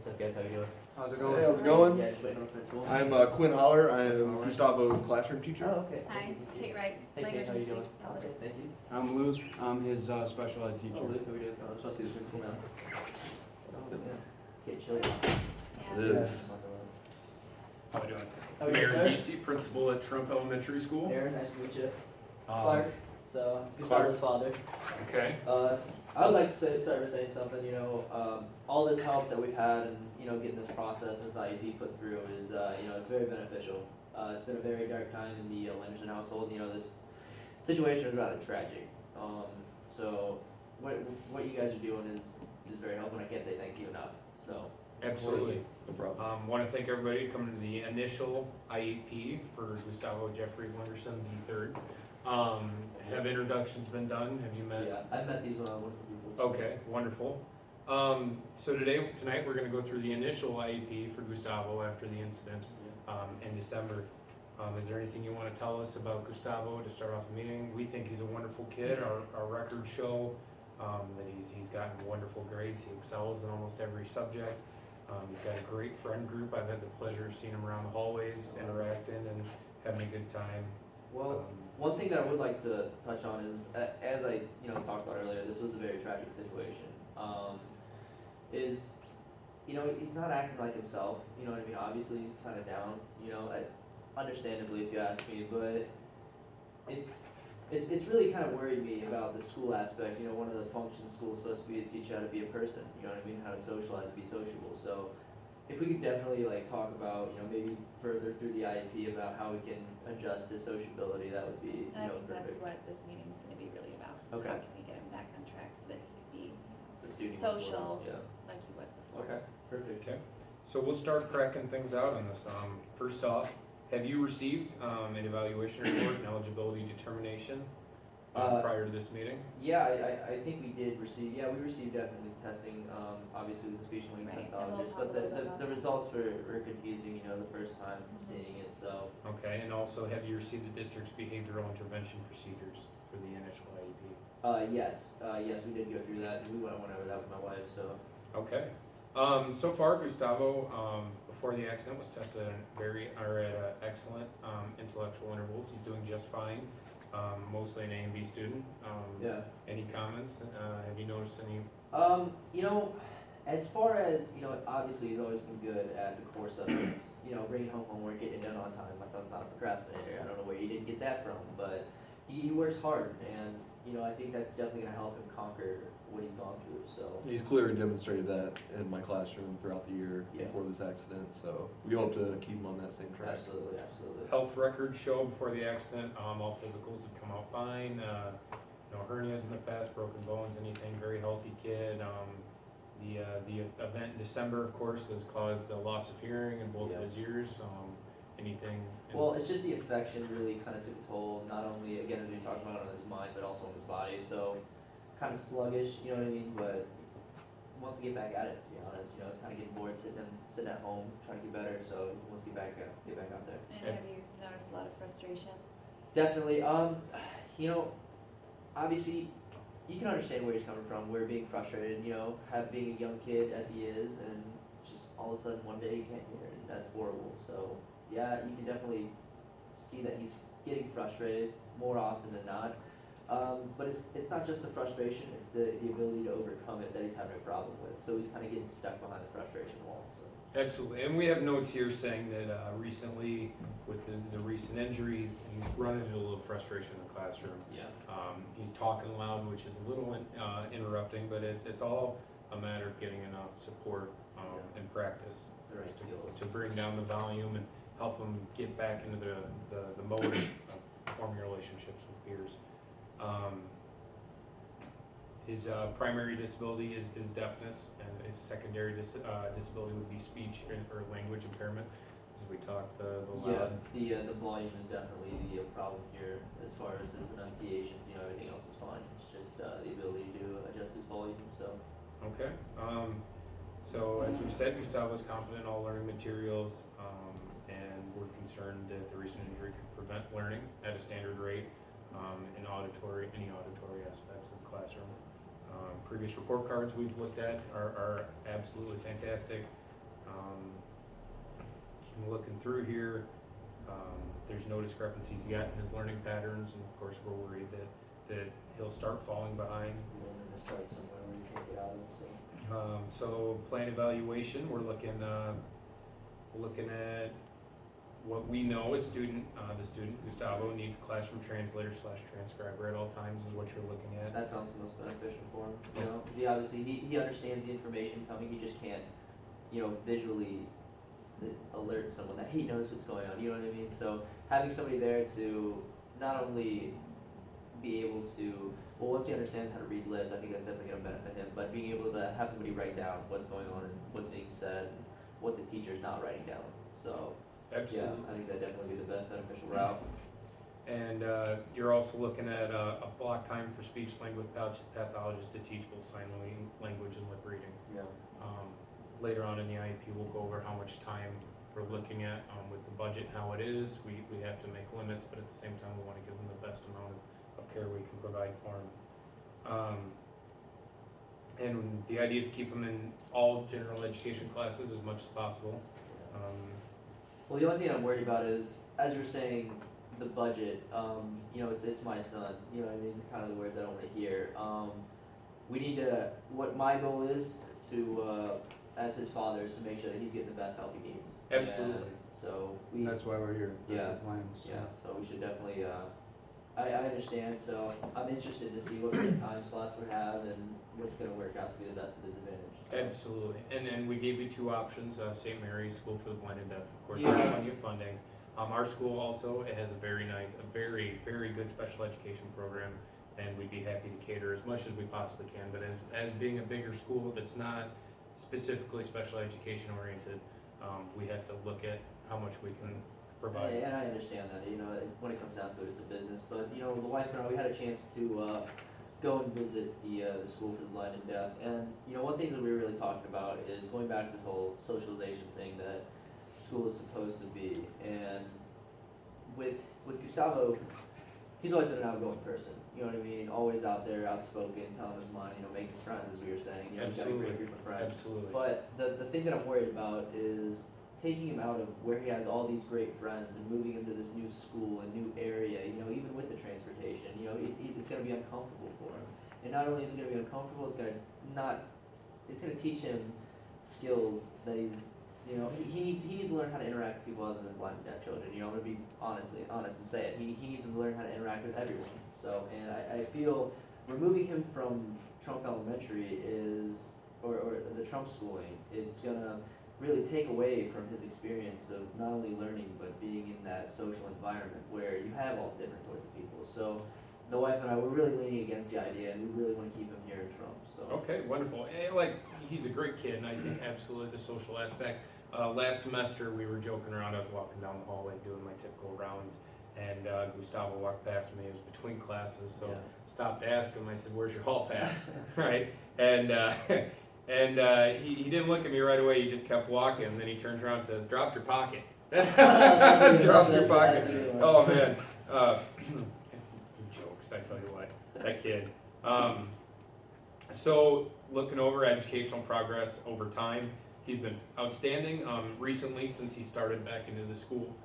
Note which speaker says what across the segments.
Speaker 1: What's up, guys? How you doing?
Speaker 2: How's it going?
Speaker 3: Hey, how's it going?
Speaker 1: Yeah, just waiting on the principal.
Speaker 3: I'm Quinn Holler. I'm Gustavo's classroom teacher.
Speaker 1: Oh, okay.
Speaker 4: Hi, Kate Wright,
Speaker 1: Hey, Kate,
Speaker 4: language
Speaker 1: how
Speaker 4: and
Speaker 1: you
Speaker 4: speech
Speaker 1: doing? Okay,
Speaker 4: pathologist.
Speaker 1: thank you.
Speaker 2: I'm Luke. I'm his special ed teacher.
Speaker 1: Oh, Luke, how are we doing? Oh, it's supposed to be the principal now. Oh, yeah. It's getting chilly.
Speaker 4: Yeah.
Speaker 3: It is.
Speaker 5: How are you doing?
Speaker 1: How are you
Speaker 5: Mayor
Speaker 1: doing, sir?
Speaker 5: Vesey, principal at Trump Elementary School.
Speaker 1: Aaron, nice to meet you.
Speaker 5: Um,
Speaker 1: Clark, so Gustavo's father.
Speaker 5: Okay.
Speaker 1: I would like to start by saying something, all this help that we've had and, getting this process and this IEP put through is, it's very beneficial. It's been a very dark time in the Lenderson household, this situation is rather tragic. So what you guys are doing is very helpful, and I can't say thank you enough, so.
Speaker 5: Absolutely.
Speaker 3: No problem.
Speaker 5: Want to thank everybody coming to the initial IEP for Gustavo Jeffrey Lenderson III. Have introductions been done? Have you met?
Speaker 1: Yeah, I've met these wonderful people.
Speaker 5: Okay, wonderful. So tonight we're going to go through the initial IEP for Gustavo after the incident in December. Is there anything you want to tell us about Gustavo to start off the meeting? We think he's a wonderful kid. Our records show that he's gotten wonderful grades. He excels in almost every subject. He's got a great friend group. I've had the pleasure of seeing him around the hallways, interacting and having a good time.
Speaker 1: Well, one thing that I would like to touch on is, as I talked about earlier, this was a very tragic situation. He's not acting like himself. You know what I mean? Obviously, kind of down. Understandably, if you ask me, but it's really kind of worried me about the school aspect. One of the functions school is supposed to be is teach you how to be a person. You know what I mean? How to socialize, be sociable. So, if we could definitely talk about maybe further through the IEP about how we can adjust his sociability, that would be
Speaker 4: And I think that's
Speaker 1: perfect.
Speaker 4: what this meeting's gonna be really about.
Speaker 1: Okay.
Speaker 4: How can we get him back on track so that he can be
Speaker 1: The student
Speaker 4: social.
Speaker 1: Yeah.
Speaker 4: like he was before?
Speaker 1: Okay. Perfect.
Speaker 5: Okay, so we'll start cracking things out on this. First off, have you received an evaluation report and eligibility determination prior to this meeting?
Speaker 1: Yeah, I think we did receive. Yeah, we received definitely testing. Obviously with the speech and language
Speaker 4: Right, and we'll
Speaker 1: pathologist,
Speaker 4: talk
Speaker 1: but
Speaker 4: a little bit about
Speaker 1: the
Speaker 4: that.
Speaker 1: results were confusing. The first time seeing it. So
Speaker 5: Okay, and also have you received the district's behavioral intervention procedures for the initial IEP?
Speaker 1: yes, we did go through that. We went over that with my wife. So
Speaker 5: Okay. So far, Gustavo, before the accident, was tested at excellent intellectual intervals. He's doing just fine. Mostly an A and B student.
Speaker 1: yeah.
Speaker 5: Any comments? Have you noticed any?
Speaker 1: As far as obviously he's always been good at the core subjects. Bringing home homework, getting it done on time. My son's not a procrastinator. I don't know where he didn't get that from, but he works hard, and I think that's definitely gonna help him conquer what he's gone through. So
Speaker 3: He's clearly demonstrated that in my classroom throughout the year
Speaker 1: Yeah.
Speaker 3: before this accident, so we hope to keep him on that same track.
Speaker 1: absolutely, absolutely.
Speaker 5: Health records show before the accident, all physicals have come out fine. No hernias in the past, broken bones, anything. Very healthy kid. The event in December, of course, has caused a loss of hearing in both
Speaker 1: Yeah.
Speaker 5: of his ears. Anything?
Speaker 1: Well, it's just the infection really kind of took a toll, not only, again, as we talked about, on his mind, but also on his body. So, kind of sluggish, you know what I mean? But he wants to get back at it, to be honest. It's kind of getting bored sitting at home, trying to get better. So, he wants to get back out there.
Speaker 4: And have you noticed a lot of frustration?
Speaker 1: Definitely. Obviously, you can understand where he's coming from. We're being frustrated, being a young kid as he is, and just all of a sudden one day he can't hear, and that's horrible. So, yeah, you can definitely see that he's getting frustrated more often than not. But it's not just the frustration; it's the ability to overcome it that he's having a problem with. So he's kind of getting stuck behind the frustration wall. So.
Speaker 5: Absolutely, and we have notes here saying that recently, with the recent injuries, he's run into a little frustration in the classroom.
Speaker 1: Yeah.
Speaker 5: He's talking loud, which is a little interrupting, but it's all a matter of getting enough support and practice
Speaker 1: The right skills.
Speaker 5: to bring down the volume and help him get back into the mode of forming relationships with peers. His primary disability is deafness, and his secondary disability would be speech or language impairment, as we talked the loud.
Speaker 1: Yeah, the volume is definitely the problem here as far as his enunciations. Everything else is fine. It's just the ability to adjust his volume. So.
Speaker 5: Okay. So as we said, Gustavo is competent in all learning materials, and we're concerned that the recent injury could prevent learning at a standard rate in any auditory aspects of the classroom. Previous report cards we've looked at are absolutely fantastic. I'm looking through here, there's no discrepancies yet in his learning patterns, and of course, we're worried that he'll start falling behind.
Speaker 1: And then we're gonna start somewhere where you can't get out of, so.
Speaker 5: So plan evaluation, we're looking at what we know is the student Gustavo needs a classroom translator / transcriber at all times is what you're looking at.
Speaker 1: That sounds the most beneficial for him, you know, 'cause he obviously, he understands the information coming, he just can't, you know, visually alert someone that he knows what's going on, you know what I mean? So having somebody there to not only be able to, well, once he understands how to read lips, I think that's definitely gonna benefit him, but being able to have somebody write down what's going on and what's being said, and what the teacher's not writing down, so.
Speaker 5: Absolutely.
Speaker 1: Yeah, I think that'd definitely be the best beneficial route.
Speaker 5: And you're also looking at a block time for speech language pathologists to teach both sign language and lip reading.
Speaker 1: Yeah.
Speaker 5: Later on in the IEP, we'll go over how much time we're looking at with the budget, how it is. We have to make limits, but at the same time, we want to give them the best amount of care we can provide for them. And the idea is to keep them in all general education classes as much as possible.
Speaker 1: Well, the only thing I'm worried about is, as you're saying, the budget, you know, it's my son, you know what I mean, kind of the words I don't wanna hear. We need to, what my goal is to, as his father, is to make sure that he's getting the best help he needs.
Speaker 5: Absolutely.
Speaker 1: And so
Speaker 2: And that's why we're here, that's
Speaker 1: Yeah.
Speaker 2: the plan, so.
Speaker 1: Yeah, so we should definitely, I understand, so I'm interested to see what kind of time slots we have and what's gonna work out to be the best of his advantage. So.
Speaker 5: Absolutely, and we gave you two options, St. Mary's School for the Blind and Deaf, of course,
Speaker 1: Yeah.
Speaker 5: there's plenty of funding. Our school also, it has a very good special education program, and we'd be happy to cater as much as we possibly can, but as being a bigger school that's not specifically special education oriented, we have to look at how much we can provide.
Speaker 1: And I understand that, you know, when it comes down to it, it's a business, but, you know, the wife and I, we had a chance to, go and visit the School for the Blind and Deaf, and, you know, one thing that we were really talking about is going back to this whole socialization thing that school is supposed to be, and with Gustavo, he's always been an outgoing person, you know what I mean, always out there, outspoken, telling his mind, you know, making friends, as we were saying, you know, he's got a
Speaker 5: Absolutely.
Speaker 1: great group of friends.
Speaker 5: Absolutely.
Speaker 1: But the thing that I'm worried about is taking him out of where he has all these great friends and moving him to this new school and new area, you know, even with the transportation, you know, it's gonna be uncomfortable for him. And not only is it gonna be uncomfortable, it's gonna teach him skills that he needs to learn how to interact with people other than blind and deaf children, you know, I'm gonna be honest and say it, he needs to learn how to interact with everyone. So, and I feel removing him from Trump Elementary or the Trump schooling, it's gonna really take away from his experience of not only learning but being in that social environment where you have all different sorts of people. So the wife and I were really leaning against the idea, and we really want to keep him here in Trump. So
Speaker 5: Okay, wonderful. He's a great kid, and I think absolutely the social aspect. Last semester, we were joking around. I was walking down the hallway doing my typical rounds, and Gustavo walked past me. It was between classes, so
Speaker 1: Yeah.
Speaker 5: stopped to ask him. I said, "Where's your hall pass?" Right? And he didn't look at me right away. He just kept walking. And then he turns around and says, "Dropped your pocket." Dropped your pocket. Oh man. Jokes, I tell you what. That kid. So looking over educational progress over time, he's been outstanding. Recently, since he started back into the school,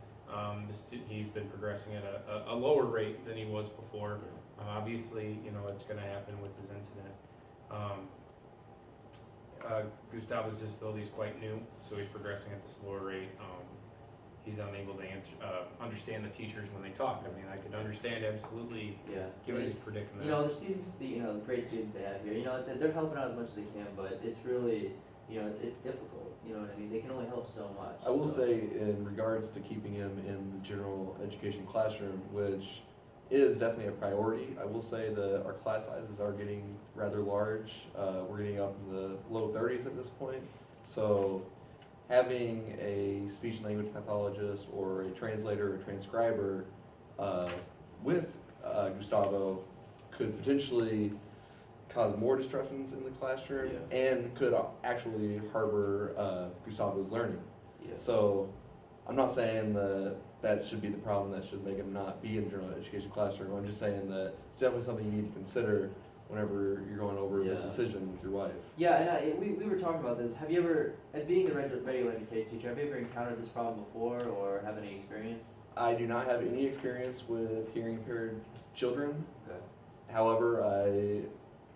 Speaker 5: he's been progressing at a lower rate than he was before. Obviously, you know, it's going to happen with his incident. Gustavo's disability is quite new, so he's progressing at the slower rate. He's unable to understand the teachers when they talk. I mean, I could understand absolutely,
Speaker 1: Yeah.
Speaker 5: given his
Speaker 1: It's-
Speaker 5: predicament.
Speaker 1: You know, the students, the great students they have here, you know, they're helping out as much as they can, but it's really, you know, it's difficult. You know what I mean? They can only help so much.
Speaker 3: I will
Speaker 1: so.
Speaker 3: say, in regards to keeping him in the general education classroom, which is definitely a priority, I will say that our class sizes are getting rather large. We're getting up in the low 30s at this point. So having a speech and language pathologist or a translator or transcriber with Gustavo could potentially cause more disruptions in the classroom and could actually harbor Gustavo's learning.
Speaker 1: Yeah.
Speaker 3: So I'm not saying that should be the problem that should make him not be in the general education classroom. I'm just saying that it's definitely something you need to consider whenever you're going over this
Speaker 1: Yeah.
Speaker 3: decision with your wife.
Speaker 1: Yeah, and we were talking about this. Have you ever, at being the regular education teacher, have you ever encountered this problem before or have any experience?
Speaker 3: I do not have any experience with hearing impaired children.
Speaker 1: Okay.
Speaker 3: However, I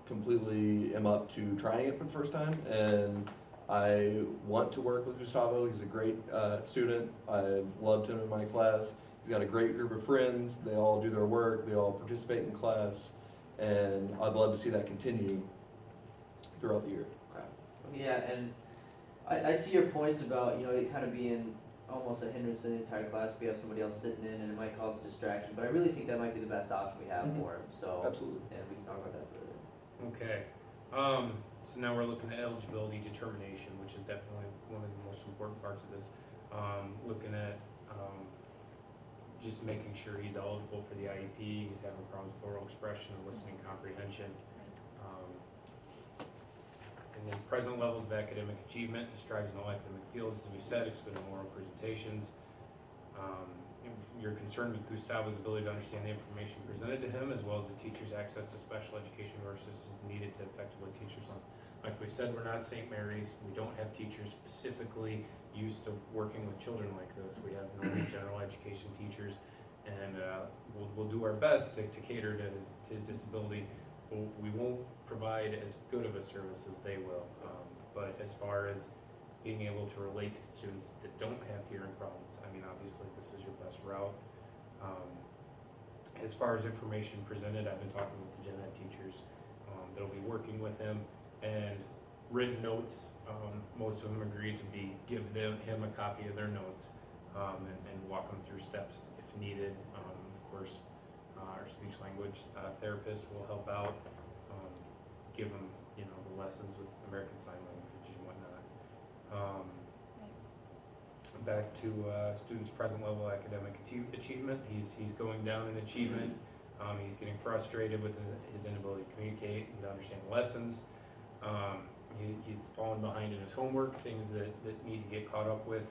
Speaker 3: completely am up to trying it for the first time, and I want to work with Gustavo. He's a great student. I've loved him in my class. He's got a great group of friends. They all do their work. They all participate in class, and I'd love to see that continue throughout the year.
Speaker 1: Yeah, and I see your points about, it kind of being almost a hindrance to the entire class if we have somebody else sitting in and it might cause a distraction, but I really think that might be the best option we have
Speaker 3: Mhm.
Speaker 1: for him, so.
Speaker 3: Absolutely.
Speaker 1: And we can talk about that further.
Speaker 5: Okay, so now we're looking at eligibility determination, which is definitely one of the most important parts of this. Looking at, just making sure he's eligible for the IEP, he's having problems with oral expression and listening comprehension. And then present levels of academic achievement, he strives in all academic fields, as we said, excluding oral presentations. You're concerned with Gustavo's ability to understand the information presented to him, as well as the teacher's access to special education resources needed to effectively teach your son. Like we said, we're not St. Mary's. We don't have teachers specifically used to working with children like this. We have normal general education teachers, and we'll do our best to cater to his disability. We won't provide as good of a service as they will, but as far as being able to relate to students that don't have hearing problems, I mean, obviously this is your best route. As far as information presented, I've been talking with the gen ed teachers that'll be working with him, and written notes, most of them agreed to give him a copy of their notes, and walk them through steps if needed. Of course, our speech language therapist will help out, give them, the lessons with American Sign Language and whatnot. Back to students' present level academic achievement. He's going down in achievement. He's getting frustrated with his inability to communicate and to understand lessons. He's fallen behind in his homework, things that need to get caught up with.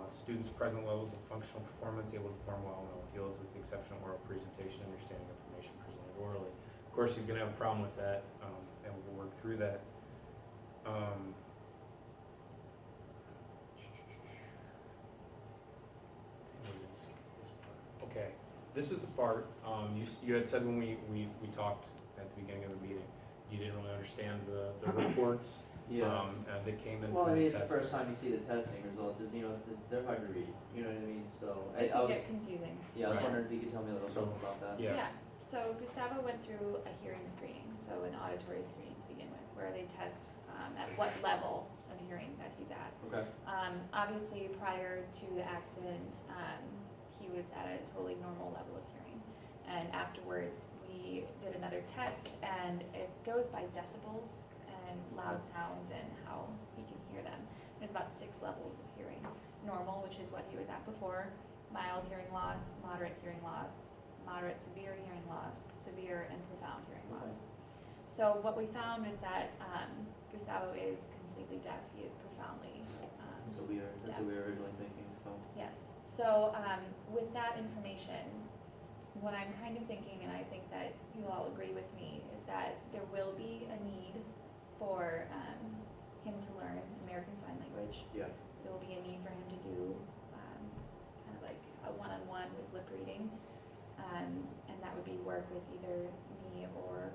Speaker 5: Students' present levels of functional performance, able to perform well in all fields with the exception of oral presentation, understanding information presented orally. Of course, he's going to have a problem with that, and we'll work through that. Okay, this is the part, you had said when we talked at the beginning of the meeting, you didn't really understand the reports that came in
Speaker 1: Well, I
Speaker 5: from
Speaker 1: mean,
Speaker 5: the
Speaker 1: it's the
Speaker 5: testing.
Speaker 1: first time you see the testing results, they're hard to read, you know what I mean, so.
Speaker 4: It
Speaker 1: I
Speaker 4: can
Speaker 1: was,
Speaker 4: get confusing.
Speaker 1: yeah, I was
Speaker 5: Right.
Speaker 1: wondering if you could tell me a little
Speaker 5: So-
Speaker 1: something about that.
Speaker 5: Yes.
Speaker 4: So Gustavo went through a hearing screening, so an auditory screening to begin with, where they test at what level of hearing that he's at.
Speaker 1: Okay.
Speaker 4: Obviously, prior to the accident, he was at a totally normal level of hearing. And afterwards, we did another test, and it goes by decibels and loud sounds and how he can hear them. There's about 6 levels of hearing. Normal, which is what he was at before, mild hearing loss, moderate hearing loss, moderate severe hearing loss, severe and profound hearing loss. So what we found is that Gustavo is completely deaf. He is profoundly
Speaker 1: That's what we were originally thinking, so.
Speaker 4: yes. So with that information, what I'm kind of thinking, and I think that you all agree with me, is that there will be a need for him to learn American Sign Language.
Speaker 1: Yeah.
Speaker 4: There will be a need for him to do kind of like a one-on-one with lip reading, and that would be work with either me or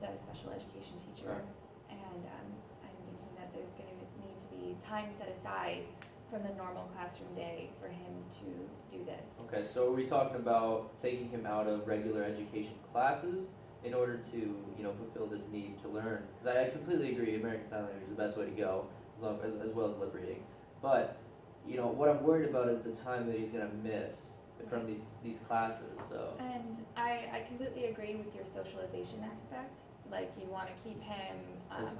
Speaker 4: the special education teacher.
Speaker 1: Right.
Speaker 4: And I'm thinking that there's going to need to be time set aside from the normal classroom day for him to do this.
Speaker 1: Okay, so are we talking about taking him out of regular education classes in order to, fulfill this need to learn? Because I completely agree, American Sign Language is the best way to go, as well as lip reading. But, what I'm worried about is the time that he's gonna miss from these classes, so.
Speaker 4: And I completely agree with your socialization aspect. Like, you want to keep him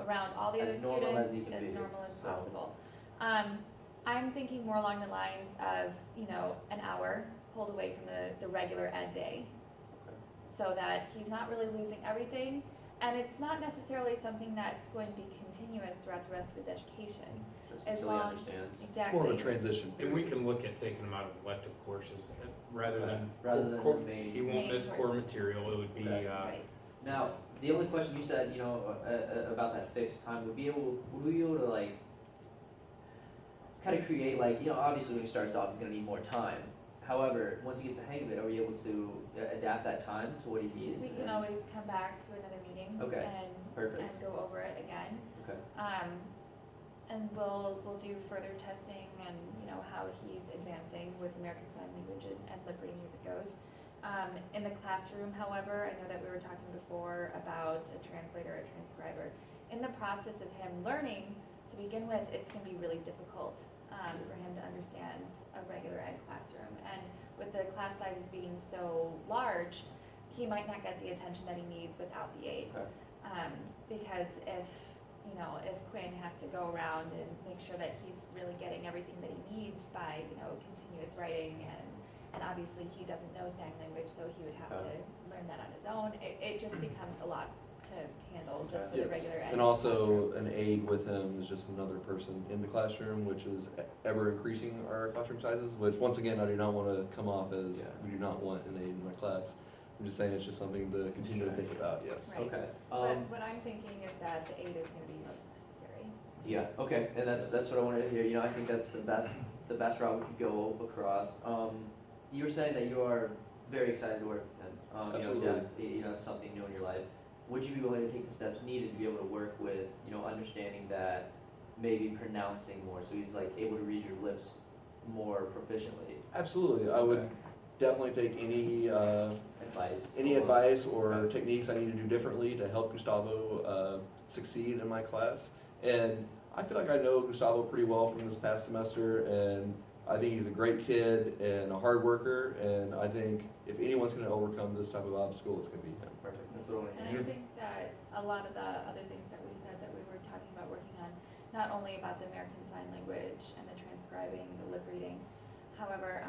Speaker 4: around all the other
Speaker 1: as normal as
Speaker 4: students
Speaker 1: he can be,
Speaker 4: as normal as
Speaker 1: so.
Speaker 4: possible. I'm thinking more along the lines of, an hour pulled away from the regular ed day,
Speaker 1: Okay.
Speaker 4: so that he's not really losing everything. And it's not necessarily something that's going to be continuous throughout the rest of his education.
Speaker 1: Just
Speaker 4: As
Speaker 1: until he
Speaker 4: long-
Speaker 1: understands.
Speaker 3: It's
Speaker 4: Exactly.
Speaker 3: more of a transition.
Speaker 5: And we can look at taking him out of elective courses rather than
Speaker 1: Rather than
Speaker 5: core,
Speaker 1: the main.
Speaker 5: he won't
Speaker 4: Main
Speaker 5: miss core
Speaker 4: course.
Speaker 5: material. It would be
Speaker 1: Okay.
Speaker 4: Right.
Speaker 1: Now, the only question you said, about that fixed time, would we be able to like, kind of create like, obviously when he starts off, he's gonna need more time. However, once he gets the hang of it, are we able to adapt that time to what he needs?
Speaker 4: We can always come back to another meeting
Speaker 1: Okay,
Speaker 4: and
Speaker 1: perfect.
Speaker 4: go over it again.
Speaker 1: Okay.
Speaker 4: And we'll do further testing and, how he's advancing with American Sign Language and lip reading as it goes. In the classroom, however, I know that we were talking before about a translator, a transcriber. In the process of him learning, to begin with, it's gonna be really difficult, for him to understand a regular ed classroom. And with the class sizes being so large, he might not get the attention that he needs without the aid.
Speaker 1: Okay.
Speaker 4: Because if Quinn has to go around and make sure that he's really getting everything that he needs by, continuous writing and obviously he doesn't know sign language, so he would have to learn that on his own. It just becomes a lot to handle just for the regular ed.
Speaker 3: And also an aide with him is just another person in the classroom, which is ever increasing our classroom sizes, which once again, I do not want to come off as we do not want an aide in my class. I'm just saying it's just something to continue to think about, yes.
Speaker 4: Right.
Speaker 1: Okay.
Speaker 4: But what I'm thinking is that the aid is gonna be most necessary.
Speaker 1: Yeah, okay, and that's what I wanted to hear, I think that's the best route we could go across. You were saying that you are very excited to work with him,
Speaker 3: Absolutely.
Speaker 1: Something new in your life. Would you be willing to take the steps needed to be able to work with, understanding that maybe pronouncing more, so he's like able to read your lips more proficiently?
Speaker 3: Absolutely, I would definitely take any advice or techniques I need to do differently to help Gustavo succeed in my class. And I feel like I know Gustavo pretty well from this past semester, and I think he's a great kid and a hard worker, and I think if anyone's going to overcome this type of obstacle, it's going to be him.
Speaker 1: Perfect, that's what I want to
Speaker 4: And
Speaker 1: hear.
Speaker 4: I think that a lot of the other things that we said that we were talking about working on, not only about the American Sign Language and the transcribing, the lip reading, however,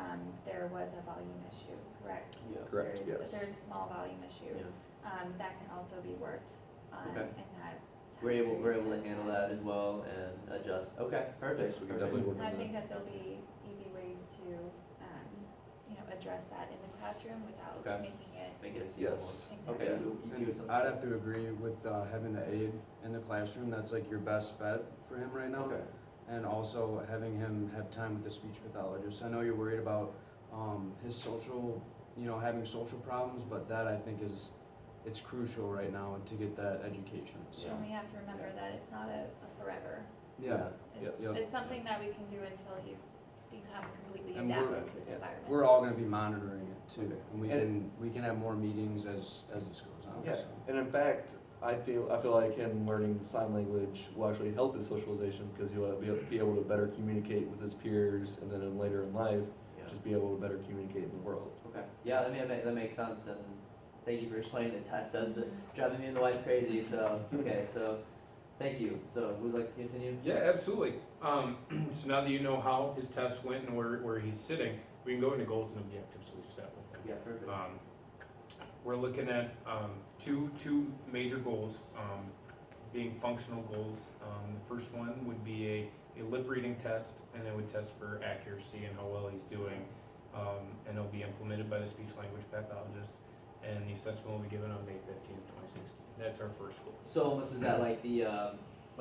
Speaker 4: there was a volume issue, correct?
Speaker 1: Yeah.
Speaker 3: Correct, yes.
Speaker 4: There's a small volume issue,
Speaker 1: Yeah.
Speaker 4: that can also be worked on
Speaker 1: Okay.
Speaker 4: in that.
Speaker 1: We're able
Speaker 4: time
Speaker 1: to
Speaker 4: period.
Speaker 1: handle that as well and adjust. Okay, perfect.
Speaker 3: So we can
Speaker 1: perfect.
Speaker 3: definitely work
Speaker 4: I
Speaker 3: on
Speaker 4: think
Speaker 3: that.
Speaker 4: that there'll be easy ways to, address that in the classroom without
Speaker 1: Okay.
Speaker 4: making it.
Speaker 1: Make it a
Speaker 3: Yes.
Speaker 1: seamless. Okay,
Speaker 3: Yeah.
Speaker 1: you do something.
Speaker 2: I'd have to agree with having the aide in the classroom. That's like your best bet for him right now.
Speaker 1: Okay.
Speaker 2: And also having him have time with the speech pathologist. I know you're worried about his social, having social problems, but that I think it's crucial right now to get that education. So,
Speaker 1: Yeah.
Speaker 4: And we have to remember that it's not a forever.
Speaker 2: yeah.
Speaker 4: It's something that we can do until he's become completely
Speaker 2: And
Speaker 4: adapted to his environment.
Speaker 2: We're all gonna be monitoring it too.
Speaker 1: Okay.
Speaker 2: And we can have more meetings as this goes on.
Speaker 3: Yeah,
Speaker 2: so.
Speaker 3: and in fact, I feel like him learning the sign language will actually help his socialization because he'll be able to better communicate with his peers, and then later in life,
Speaker 1: Yeah.
Speaker 3: just be able to better communicate in the world.
Speaker 1: Okay. Yeah, that makes sense, and thank you for explaining the test. That's driving me and the wife crazy. So okay, so thank you. So would like to continue?
Speaker 5: Yeah, absolutely. So now that you know how his test went and where he's sitting, we can go into goals and objectives we've set with him.
Speaker 1: Yeah, perfect.
Speaker 5: We're looking at two major goals, being functional goals. The first one would be a lip reading test, and it would test for accuracy and how well he's doing. And it'll be implemented by the speech language pathologist, and the assessment will be given on May 15th, 2016. That's our first goal.
Speaker 1: So almost is that like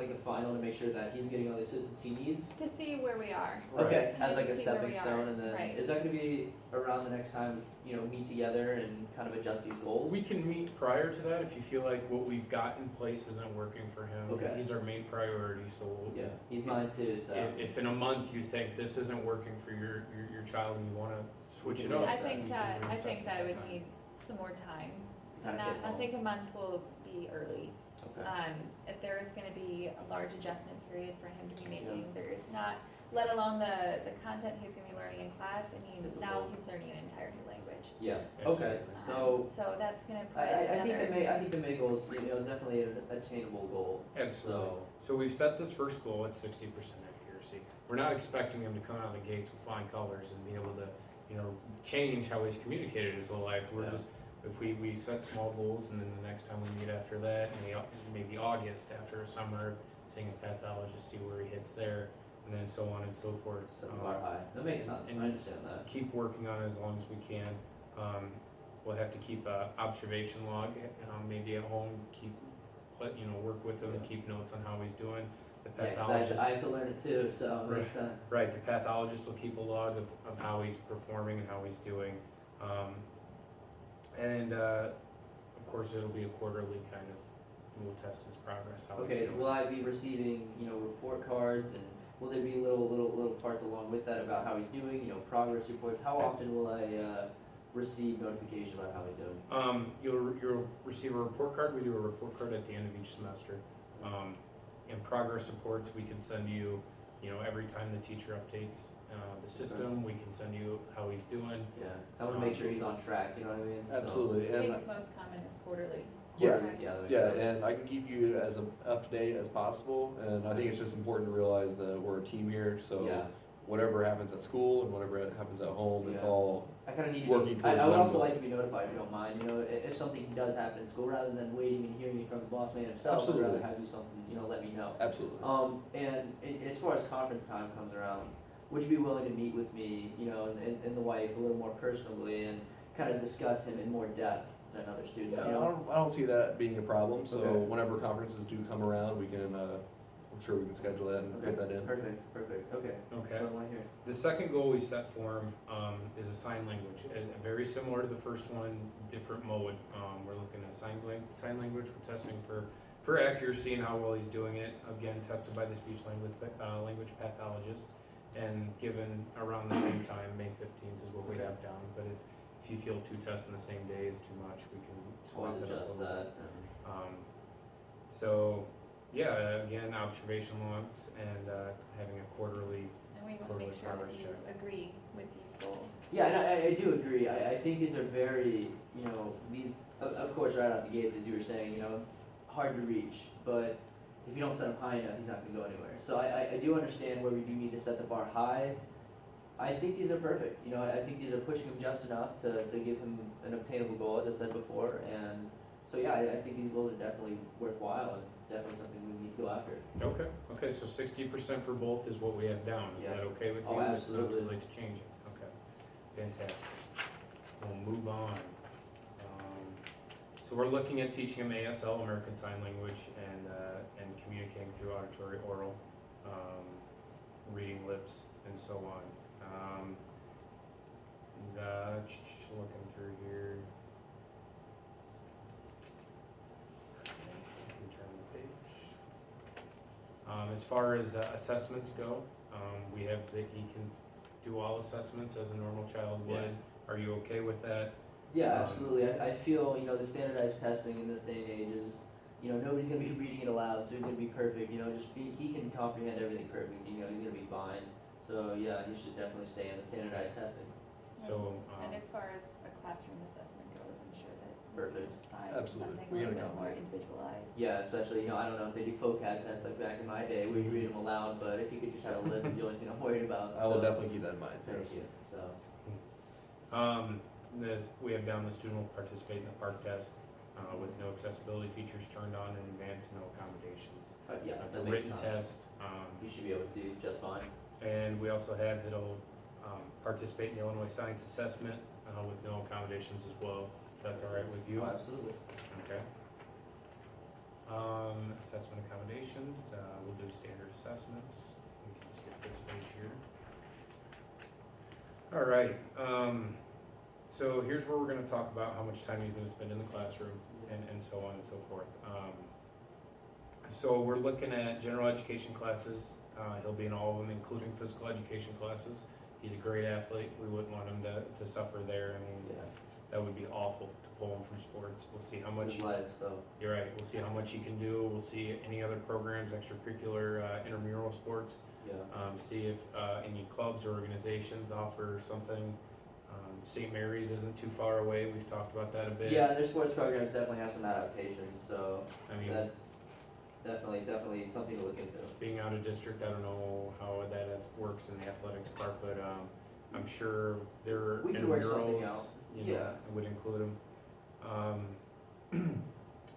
Speaker 1: the final to make sure that he's getting all the assistance he needs?
Speaker 4: To see where we are.
Speaker 1: Okay,
Speaker 4: Right.
Speaker 1: as like a
Speaker 4: To see where
Speaker 1: stepping
Speaker 4: we are.
Speaker 1: stone, and then
Speaker 4: Right.
Speaker 1: is that gonna be around the next time, meet together and kind of adjust these goals?
Speaker 5: We can meet prior to that if you feel like what we've got in place isn't working for him.
Speaker 1: Okay.
Speaker 5: He's our main priority, so we'll,
Speaker 1: Yeah, he's mine too, so.
Speaker 5: if in a month you think this isn't working for your child and you wanna switch it
Speaker 1: Yeah.
Speaker 5: up.
Speaker 4: I
Speaker 1: so
Speaker 4: think
Speaker 5: we
Speaker 4: that,
Speaker 5: can
Speaker 4: I
Speaker 5: reassess
Speaker 4: think
Speaker 5: at
Speaker 4: that I would
Speaker 5: time.
Speaker 4: need some more time.
Speaker 1: Kinda
Speaker 4: And
Speaker 1: get
Speaker 4: I
Speaker 1: home.
Speaker 4: think a month will be early.
Speaker 1: Okay.
Speaker 4: If there is gonna be a large adjustment period for him to be making, there is not, let alone the content he's gonna be learning in class, I mean, now
Speaker 1: Typical.
Speaker 4: he's learning an entire new language.
Speaker 1: Yeah, okay,
Speaker 5: Absolutely.
Speaker 1: so
Speaker 4: So that's gonna put
Speaker 1: I think
Speaker 4: another.
Speaker 1: I think the May goal is, definitely an attainable goal.
Speaker 5: Absolutely. So we've set this first goal at 60% accuracy. We're not expecting him to come out of the gates with flying colors and be able to, change how he's communicated his whole life. We're
Speaker 1: Yeah.
Speaker 5: just, if we set small goals, and then the next time we meet after that, maybe August after a summer, seeing a pathologist, see where he hits there, and then so on and so forth.
Speaker 1: Set the bar high, that makes sense, I
Speaker 5: and-
Speaker 1: understand that.
Speaker 5: Keep working on it as long as we can. we'll have to keep a observation log, maybe at home, work with him, keep notes on how he's doing. The
Speaker 1: Yeah, 'cause
Speaker 5: pathologist.
Speaker 1: I have to learn it too, so it makes sense.
Speaker 5: Right, the pathologist will keep a log of how he's performing and how he's doing. Of course, it'll be a quarterly kind of, we'll test his progress, how he's
Speaker 1: Okay,
Speaker 5: doing.
Speaker 1: will I be receiving, report cards, and will there be little parts along with that about how he's doing, progress reports? How often will I, receive notification about how he's doing?
Speaker 5: You'll receive a report card. We do a report card at the end of each semester. And progress reports, we can send you, every time the teacher updates the system, we can send you how he's doing.
Speaker 1: Yeah, I wanna make sure he's on track, you know what I mean? So-
Speaker 3: Absolutely,
Speaker 4: I
Speaker 3: and
Speaker 4: think most common is quarterly.
Speaker 3: Yeah,
Speaker 1: Quarterly, yeah, that makes
Speaker 3: yeah,
Speaker 1: sense.
Speaker 3: and I can keep you as up to date as possible, and I think it's just important to realize that we're a team here, so
Speaker 1: Yeah.
Speaker 3: whatever happens at school and whatever happens at home, it's
Speaker 1: Yeah.
Speaker 3: all
Speaker 1: I kinda need to
Speaker 3: working
Speaker 1: be,
Speaker 3: towards
Speaker 1: I would
Speaker 3: one
Speaker 1: also
Speaker 3: goal.
Speaker 1: like to be notified, if you don't mind, if something does happen in school, rather than waiting and hearing it from the boss man himself, I'd rather
Speaker 3: Absolutely.
Speaker 1: have you something, let me know.
Speaker 3: absolutely.
Speaker 1: As far as conference time comes around, would you be willing to meet with me, and the wife a little more personally and kind of discuss him in more depth than other students,
Speaker 3: Yeah, I don't see that being a problem, so
Speaker 1: Okay.
Speaker 3: whenever conferences do come around, we can, I'm sure we can schedule that and fit that in.
Speaker 1: Perfect, okay.
Speaker 5: Okay.
Speaker 1: That's what I wanna hear.
Speaker 5: The second goal we set for him is a sign language, very similar to the first one, different mode. We're looking at sign language. We're testing for accuracy and how well he's doing it. Again, tested by the speech language pathologist, and given around the same time, May 15th is what we have down. But if you feel 2 tests in the same day is too much, we can swap
Speaker 1: Always
Speaker 5: it up a
Speaker 1: adjust
Speaker 5: little
Speaker 1: that.
Speaker 5: bit. So, yeah, again, observation logs and having a quarterly.
Speaker 4: And we want to
Speaker 5: Quarterly
Speaker 4: make sure that
Speaker 5: progress
Speaker 4: you
Speaker 5: check.
Speaker 4: agree with these goals.
Speaker 1: Yeah, and I do agree. I think these are very, these, of course, right out the gates, as you were saying, hard to reach. But if you don't set them high enough, he's not gonna go anywhere. So I do understand where we do need to set the bar high. I think these are perfect. I think these are pushing him just enough to give him an obtainable goal, as I said before. And so, yeah, I think these goals are definitely worthwhile and definitely something we need to go after.
Speaker 5: Okay, so 60% for both is what we have down. Is
Speaker 1: Yeah.
Speaker 5: that okay with you?
Speaker 1: Oh,
Speaker 5: It's not
Speaker 1: absolutely.
Speaker 5: too late to change it. Okay, fantastic. We'll move on. So we're looking at teaching him ASL, American Sign Language, and communicating through auditory, oral, reading lips, and so on. Looking through here. Let me turn the page. As far as assessments go, we have that he can do all assessments as a normal child would.
Speaker 1: Yeah.
Speaker 5: Are you okay with that?
Speaker 1: Yeah, absolutely. I feel, the standardized testing in this day and age is, nobody's gonna be reading it aloud, so he's gonna be perfect, he can comprehend everything perfect, he's gonna be fine. So, yeah, he should definitely stay in the standardized testing.
Speaker 5: So,
Speaker 4: And as far as a classroom assessment goes, I'm sure that
Speaker 1: Perfect.
Speaker 4: we'll find
Speaker 3: Absolutely.
Speaker 4: something a
Speaker 3: We
Speaker 4: little
Speaker 3: can
Speaker 4: bit more
Speaker 3: accommodate.
Speaker 4: individualized.
Speaker 1: Yeah, especially, I don't know if they do FOCAD tests like back in my day, where you read them aloud, but if you could just have a list, is the only thing I'm worried about.
Speaker 3: I will
Speaker 1: So,
Speaker 3: definitely keep that in mind.
Speaker 1: Thank
Speaker 3: yes.
Speaker 1: you, so,
Speaker 5: we have down the student will participate in the park test with no accessibility features turned on in advance, no accommodations.
Speaker 1: yeah,
Speaker 5: It's a
Speaker 1: that makes
Speaker 5: written
Speaker 1: sense.
Speaker 5: test.
Speaker 1: You should be able to do just fine.
Speaker 5: And we also have that he'll participate in the Illinois Science Assessment with no accommodations as well. If that's all right with you?
Speaker 1: Oh, absolutely.
Speaker 5: Okay. Assessment accommodations, we'll do standard assessments. We can skip this page here. All right, so here's where we're gonna talk about how much time he's gonna spend in the classroom and so on and so forth. So we're looking at general education classes. He'll be in all of them, including physical education classes. He's a great athlete. We wouldn't want him to suffer there. I mean,
Speaker 1: Yeah,
Speaker 5: that would be awful to pull him from sports. We'll see how
Speaker 1: it's
Speaker 5: much,
Speaker 1: his life, so,
Speaker 5: you're right, we'll see how much he can do. We'll see any other programs, extracurricular, intramural sports.
Speaker 1: yeah.
Speaker 5: See if any clubs or organizations offer something. St. Mary's isn't too far away. We've talked about that a bit.
Speaker 1: Yeah, their sports programs definitely have some adaptations, so
Speaker 5: I mean,
Speaker 1: that's definitely something to look into.
Speaker 5: being out of district, I don't know how that works in the athletics part, but I'm sure there
Speaker 1: We can work something
Speaker 5: intramurals,
Speaker 1: out.
Speaker 5: I would include them.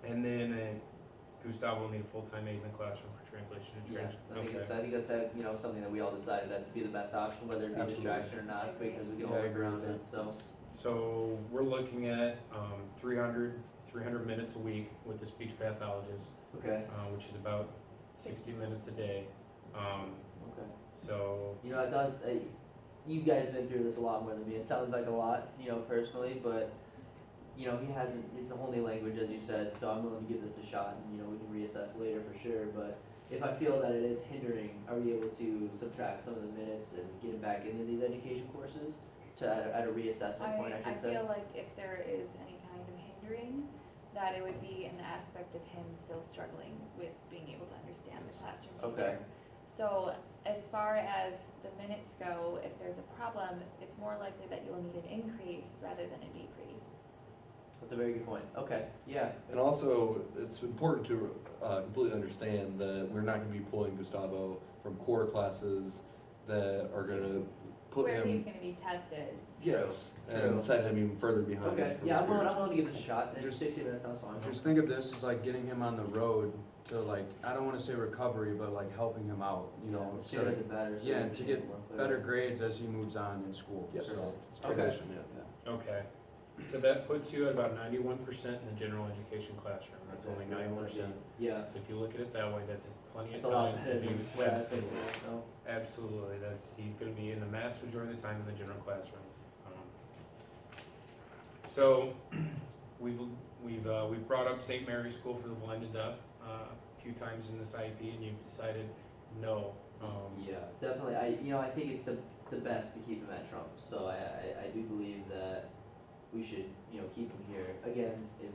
Speaker 5: And then Gustavo will need a full-time aide in the classroom for translation and
Speaker 1: Yeah,
Speaker 5: translation.
Speaker 1: I think that's something that we all decided that'd be the best option, whether it be a
Speaker 3: Absolutely.
Speaker 1: distraction or not, because we can all
Speaker 5: Yeah, I
Speaker 1: work
Speaker 5: agree
Speaker 1: around
Speaker 5: with
Speaker 1: it, so.
Speaker 5: So we're looking at 300 minutes a week with the speech pathologist,
Speaker 1: Okay,
Speaker 5: which is about 60 minutes a day.
Speaker 1: okay.
Speaker 5: So
Speaker 1: You know, it does, you guys have been through this a lot more than me. It sounds like a lot, you know, personally, but, you know, he hasn't, it's a whole new language, as you said, so I'm willing to give this a shot, and, you know, we can reassess later for sure, but if I feel that it is hindering, are we able to subtract some of the minutes and get him back into these education courses to, at a reassessment point, I
Speaker 4: I
Speaker 1: should say?
Speaker 4: feel like if there is any kind of hindering, that it would be in the aspect of him still struggling with being able to understand the classroom teacher.
Speaker 1: Okay.
Speaker 4: So as far as the minutes go, if there's a problem, it's more likely that you'll need an increase rather than a decrease.
Speaker 1: That's a very good point. Okay, yeah,
Speaker 3: And also, it's important to completely understand that we're not gonna be pulling Gustavo from core classes that are gonna put
Speaker 4: Where he's
Speaker 3: him,
Speaker 4: gonna be tested.
Speaker 3: yes,
Speaker 1: True.
Speaker 3: and set him even further behind.
Speaker 1: okay,
Speaker 3: from
Speaker 1: yeah, I'm willing,
Speaker 3: experience.
Speaker 1: I'm willing to give this a shot, and
Speaker 2: Just-
Speaker 1: 60 minutes sounds fine.
Speaker 2: Just think of this as like getting him on the road to like, I don't wanna say recovery, but like helping him out, you know,
Speaker 1: The
Speaker 2: so
Speaker 1: sooner
Speaker 2: that-
Speaker 1: the better. so
Speaker 2: yeah,
Speaker 1: we
Speaker 2: and to
Speaker 1: can
Speaker 2: get
Speaker 1: more clear.
Speaker 2: better grades as he moves on in school.
Speaker 3: Yes,
Speaker 2: So,
Speaker 3: it's transition, yeah.
Speaker 5: okay, so that puts you at about 91% in the general education classroom. That's only 9%.
Speaker 1: Yeah,
Speaker 5: So if you look at it that way, that's plenty of
Speaker 1: it's a lot
Speaker 5: time
Speaker 1: better
Speaker 5: to be
Speaker 1: than what I was
Speaker 5: absolutely.
Speaker 1: thinking, so.
Speaker 5: Absolutely, he's gonna be in the vast majority of the time in the general classroom. So, we've brought up St. Mary's School for the Blind and Deaf, a few times in this IEP, and you've decided no.
Speaker 1: Yeah, definitely. I think it's the best to keep him at Trump. So I do believe that we should, keep him here. Again, if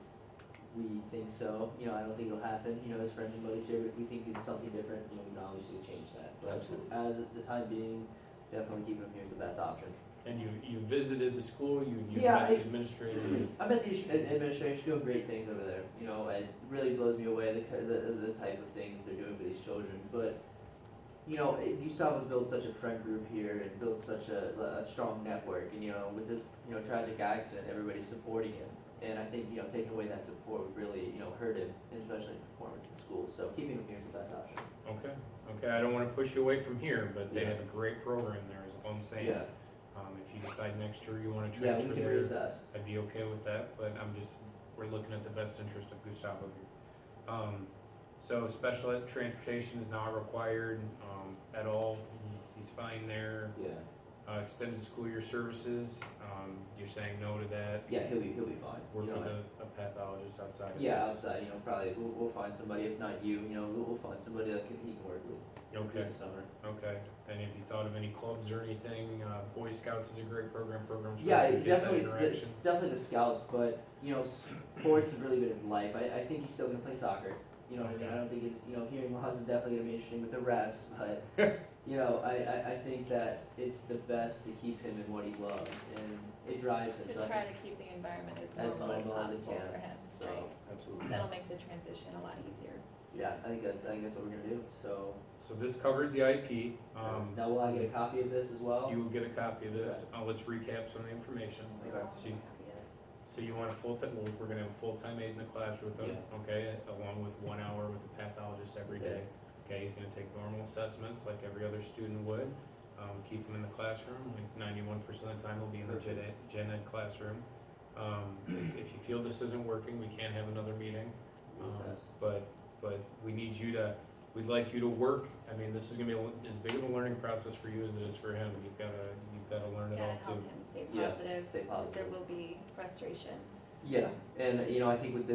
Speaker 1: we think so, I don't think it'll happen, as friends and buddies here, but if we think it's something different, we can obviously change that. But
Speaker 3: Absolutely.
Speaker 1: as the time being, definitely keeping him here is the best option.
Speaker 5: And you visited the school, you
Speaker 1: Yeah,
Speaker 5: met the administrator.
Speaker 1: I bet the administration's doing great things over there. It really blows me away the type of things they're doing for these children. But Gustavo's built such a friend group here and built such a strong network. And with this tragic accident, everybody's supporting him. And I think taking away that support would really hurt him, and especially in performance in school. So keeping him here is the best option.
Speaker 5: Okay, I don't wanna push you away from here, but they
Speaker 1: Yeah.
Speaker 5: have a great program there, is all I'm saying.
Speaker 1: Yeah,
Speaker 5: If you decide next year you wanna
Speaker 1: yeah,
Speaker 5: transfer
Speaker 1: we can
Speaker 5: there,
Speaker 1: reassess.
Speaker 5: I'd be okay with that, but we're looking at the best interest of Gustavo here. So special ed transportation is not required, at all, he's fine there.
Speaker 1: Yeah,
Speaker 5: Extended school year services, you're saying no to that,
Speaker 1: yeah, he'll be fine.
Speaker 5: work with a pathologist outside of
Speaker 1: Yeah,
Speaker 5: this.
Speaker 1: outside, probably we'll find somebody. If not you, we'll find somebody that he can work with.
Speaker 5: Okay,
Speaker 1: through the summer.
Speaker 5: okay, and have you thought of any clubs or anything, Boy Scouts is a great programs where
Speaker 1: Yeah,
Speaker 5: you can get that
Speaker 1: definitely,
Speaker 5: interaction.
Speaker 1: definitely the scouts, but sports has really been his life. I think he's still gonna play soccer. You know what I mean?
Speaker 5: Okay.
Speaker 1: I don't think it's hearing loss is definitely gonna be interesting with the refs, but I think that it's the best to keep him in what he loves, and it drives him.
Speaker 4: To
Speaker 1: So I
Speaker 4: try
Speaker 1: think
Speaker 4: to keep the environment
Speaker 1: as
Speaker 4: as normal as
Speaker 1: normal as it
Speaker 4: possible
Speaker 1: can.
Speaker 4: for him,
Speaker 1: So
Speaker 4: right?
Speaker 3: Absolutely.
Speaker 4: That'll make the transition a lot easier.
Speaker 1: yeah, I think that's what we're gonna do. So
Speaker 5: So this covers the IP,
Speaker 1: now will I get a copy of this as well?
Speaker 5: you will get a copy of this, let's recap some of the information.
Speaker 1: Okay.
Speaker 5: So you want a full-time, we're gonna have a full-time aide in the class with him, okay, along with 1 hour with the pathologist every day. Okay, he's gonna take normal assessments like every other student would, keep him in the classroom, like 91% of the time he'll be in the gen ed classroom. If you feel this isn't working, we can't have another meeting,
Speaker 1: Recess.
Speaker 5: but we'd like you to work, this is gonna be as big of a learning process for you as it is for him, you've gotta learn it
Speaker 4: Gotta
Speaker 5: all
Speaker 4: help
Speaker 5: too.
Speaker 4: him stay
Speaker 1: Yeah,
Speaker 4: positive,
Speaker 1: stay
Speaker 4: because there
Speaker 1: positive.
Speaker 4: will be frustration.
Speaker 1: Yeah, and I think with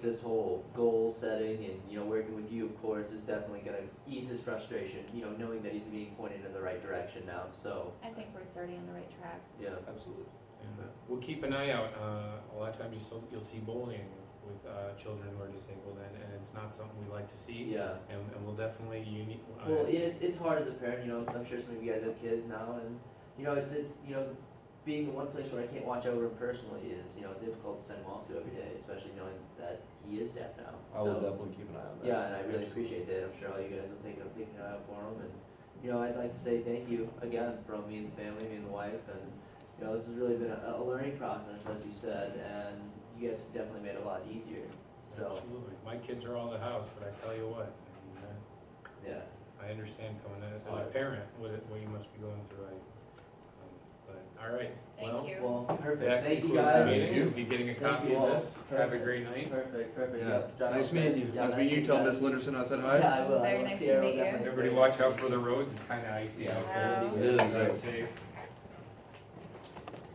Speaker 1: this whole goal setting and working with you, of course, is definitely gonna ease his frustration. Knowing that he's being pointed in the right direction now. So
Speaker 4: I think we're starting on the right track.
Speaker 1: yeah,
Speaker 3: Absolutely.
Speaker 5: And we'll keep an eye out, a lot of times you'll see bullying with children who are disabled, and it's not something we like to see,
Speaker 1: yeah.
Speaker 5: and we'll definitely,
Speaker 1: Well, it's hard as a parent. I'm sure some of you guys have kids now, and it's being the one place where I can't watch over him personally is difficult to send him off to every day, especially knowing that he is deaf now.
Speaker 3: I will
Speaker 1: So,
Speaker 3: definitely keep an eye on that.
Speaker 1: yeah, and I really appreciate that. I'm sure all you guys will take an eye out for him, and I'd like to say thank you again from me and the family, me and the wife, and this has really been a learning process, as you said, and you guys have definitely made it a lot easier. So
Speaker 5: Absolutely, my kids are all at the house, but I tell you what,
Speaker 1: yeah,
Speaker 5: I understand coming in as a parent, what you must be going through, but But, all right. Well,
Speaker 4: Thank you.
Speaker 1: Well, perfect,
Speaker 5: that
Speaker 1: thank you
Speaker 5: concludes the
Speaker 1: guys.
Speaker 5: meeting. You'll be getting a
Speaker 1: Thank
Speaker 5: copy
Speaker 1: you
Speaker 5: of
Speaker 1: all.
Speaker 5: this. Have a
Speaker 1: Perfect.
Speaker 5: great night.
Speaker 1: Perfect,
Speaker 2: Yeah.
Speaker 1: Drive
Speaker 2: Nice
Speaker 1: safe.
Speaker 2: meeting you.
Speaker 1: Yeah,
Speaker 3: Nice meeting you. Tell
Speaker 1: guys.
Speaker 3: Miss Lenderson I said hi.
Speaker 1: Yeah, I will.
Speaker 4: Very
Speaker 1: I will
Speaker 4: nice
Speaker 1: see
Speaker 4: to
Speaker 1: her.
Speaker 4: meet you.
Speaker 1: Definitely.
Speaker 5: Everybody watch out for the roads. It's kind of icy
Speaker 1: Yeah.
Speaker 5: out there.
Speaker 4: Wow.
Speaker 3: It is,
Speaker 5: Drive
Speaker 3: yes.
Speaker 5: safe.